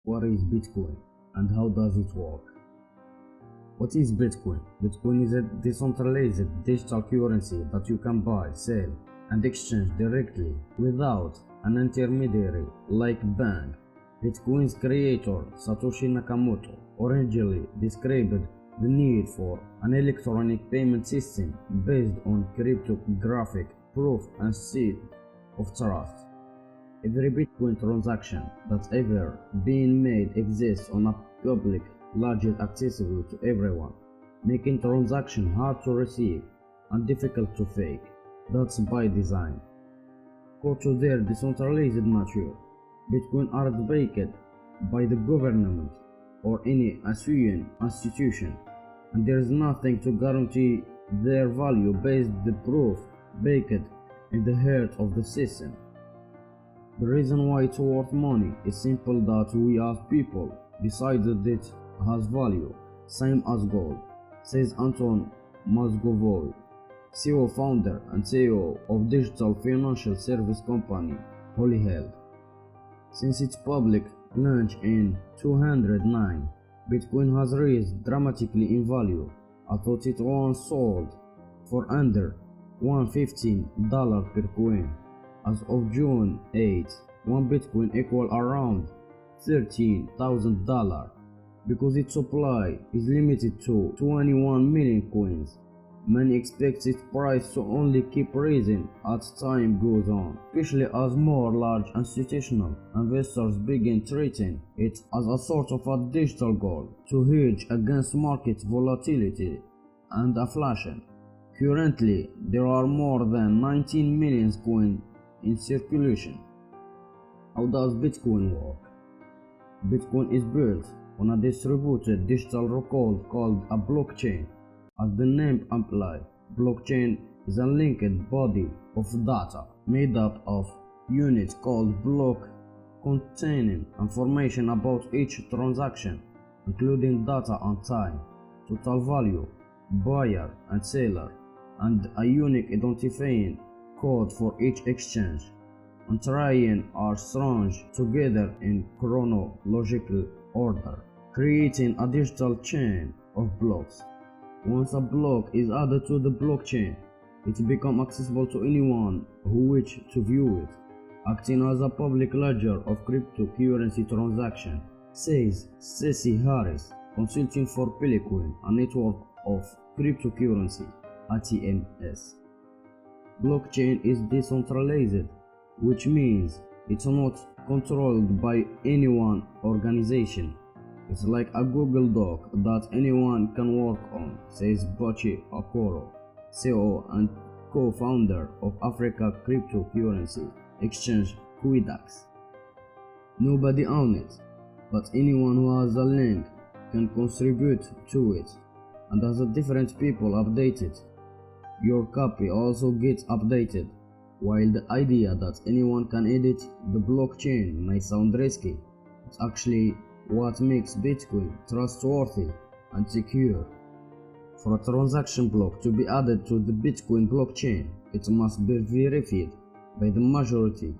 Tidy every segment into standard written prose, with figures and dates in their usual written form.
What is Bitcoin and how does it work? What is Bitcoin? Bitcoin is a decentralized digital currency that you can buy, sell, and exchange directly without an intermediary like bank. Bitcoin's creator, Satoshi Nakamoto, originally described the need for an electronic payment system based on cryptographic proof and seed of trust. Every Bitcoin transaction that's ever been made exists on a public ledger accessible to everyone, making transactions hard to receive and difficult to fake. That's by design. Core to their decentralized nature, Bitcoin aren't backed by the government or any assumed institution, and there is nothing to guarantee their value based the proof baked in the heart of the system. The reason why it's worth money is simple that we as people decided it has value, same as gold, says Anton Mozgovoi, CEO founder and CEO of digital financial service company Holy Held. Since its public launch in 2009, Bitcoin has risen dramatically in value. I thought it once sold for under $115 per coin. As of June 8, one Bitcoin equal around $13,000 because its supply is limited to 21 million coins. Many expect its price to only keep rising as time goes on, especially as more large institutional investors begin treating it as a sort of a digital gold to hedge against market volatility and inflation. Currently, there are more than 19 million coins in circulation. How does Bitcoin work? Bitcoin is built on a distributed digital record called a blockchain. As the name implies, blockchain is a linked body of data made up of units called block containing information about each transaction, including data on time, total value, buyer and seller, and a unique identifying code for each exchange. And trying are strung together in chronological order, creating a digital chain of blocks. Once a block is added to the blockchain, it becomes accessible to anyone who wishes to view it, acting as a public ledger of cryptocurrency transactions, says Stacey Harris, consulting for Pelicoin, a network of cryptocurrency (ATMs). Blockchain is decentralized, which means it's not controlled by any one organization. It's like a Google Doc that anyone can work on, says Bachi Okoro, CEO and co-founder of Africa cryptocurrency exchange Quidax. Nobody owns it, but anyone who has a link can contribute to it, and as the different people update it, your copy also gets updated. While the idea that anyone can edit the blockchain may sound risky, it's actually what makes Bitcoin trustworthy and secure. For a transaction block to be added to the Bitcoin blockchain, it must be verified by the majority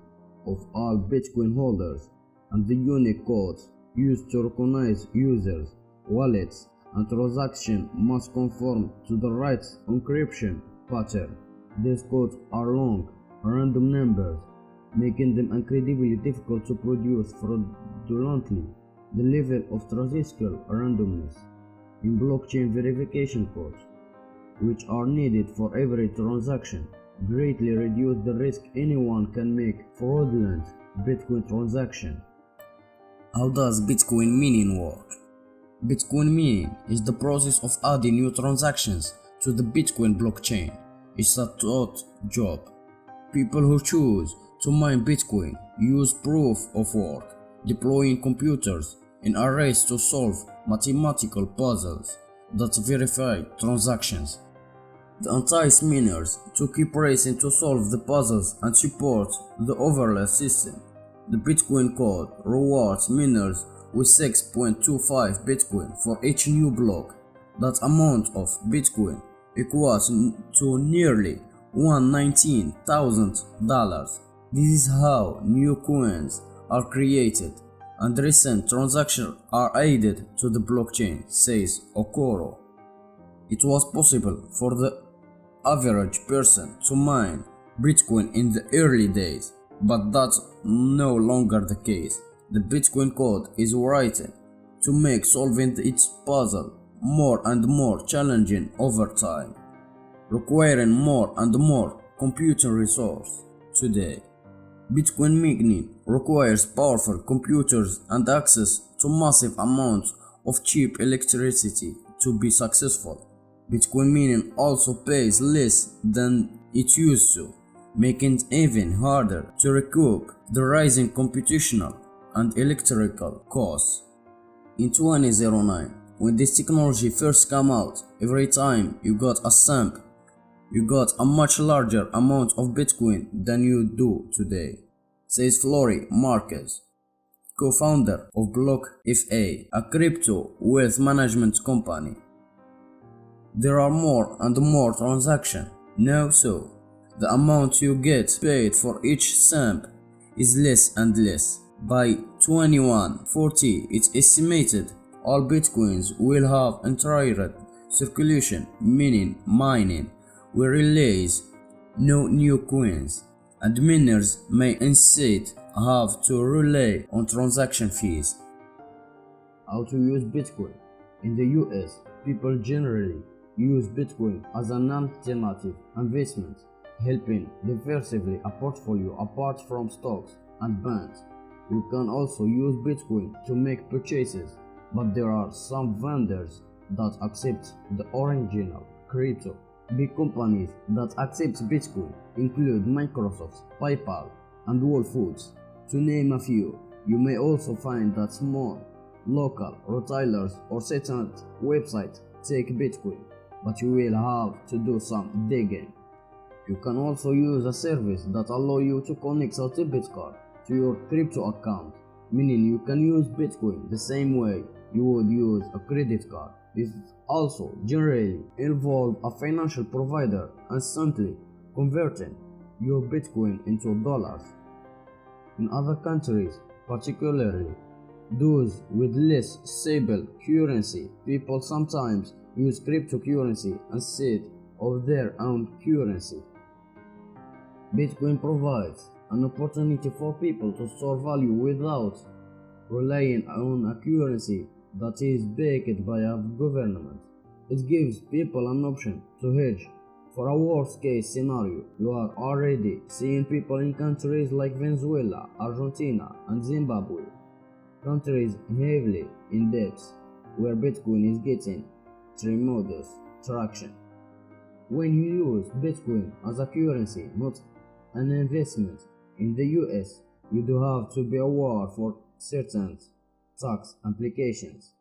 of all Bitcoin holders, and the unique codes used to recognize users, wallets, and transactions must conform to the right encryption pattern. These codes are long, random numbers, making them incredibly difficult to produce fraudulently. The level of statistical randomness in blockchain verification codes, which are needed for every transaction, greatly reduce the risk anyone can make fraudulent Bitcoin transaction. How does Bitcoin mining work? Bitcoin mining is the process of adding new transactions to the Bitcoin blockchain. It's a taught job. People who choose to mine Bitcoin use proof of work, deploying computers in a race to solve mathematical puzzles that verify transactions. The entice miners to keep racing to solve the puzzles and support the overlay system. The Bitcoin code rewards miners with 6.25 Bitcoin for each new block. That amount of Bitcoin equals to nearly $119,000. This is how new coins are created. and recent transactions are added to the blockchain, says Okoro. It was possible for the average person to mine Bitcoin in the early days, but that's no longer the case. The Bitcoin code is written to make solving its puzzle more and more challenging over time, requiring more and more computing resource. Today, Bitcoin mining requires powerful computers and access to massive amounts of cheap electricity to be successful. Bitcoin mining also pays less than it used to, making it even harder to recoup the rising computational and electrical costs. In 2009, when this technology first came out, every time you got a stamp, you got a much larger amount of Bitcoin than you do today, says Flory Marquez, co-founder of BlockFA, a crypto wealth management company. There are more and more transactions now, so the amount you get paid for each stamp is less and less. By 2140, it's estimated all Bitcoins will have entire circulation, meaning mining will release no new coins, and miners may instead have to rely on transaction fees. How to use Bitcoin? In the US, people generally use Bitcoin as an alternative investment, helping diversify a portfolio apart from stocks and bonds. You can also use Bitcoin to make purchases, but there are some vendors that accept the original crypto. Big companies that accept Bitcoin include Microsoft, PayPal, and Whole Foods, to name a few. You may also find that small, local retailers or certain websites take Bitcoin, but you will have to do some digging. You can also use a service that allows you to connect a debit card to your crypto account, meaning you can use Bitcoin the same way you would use a credit card. This also generally involves a financial provider instantly converting your Bitcoin into dollars. In other countries, particularly those with less stable currency, people sometimes use cryptocurrency instead of their own currency. Bitcoin provides an opportunity for people to store value without relying on a currency that is backed by a government. It gives people an option to hedge for a worst case scenario. You are already seeing people in countries like Venezuela, Argentina, and Zimbabwe, countries heavily in debt, where Bitcoin is getting tremendous traction. When you use Bitcoin as a currency, not an investment, in the US, you do have to be aware for certain tax implications.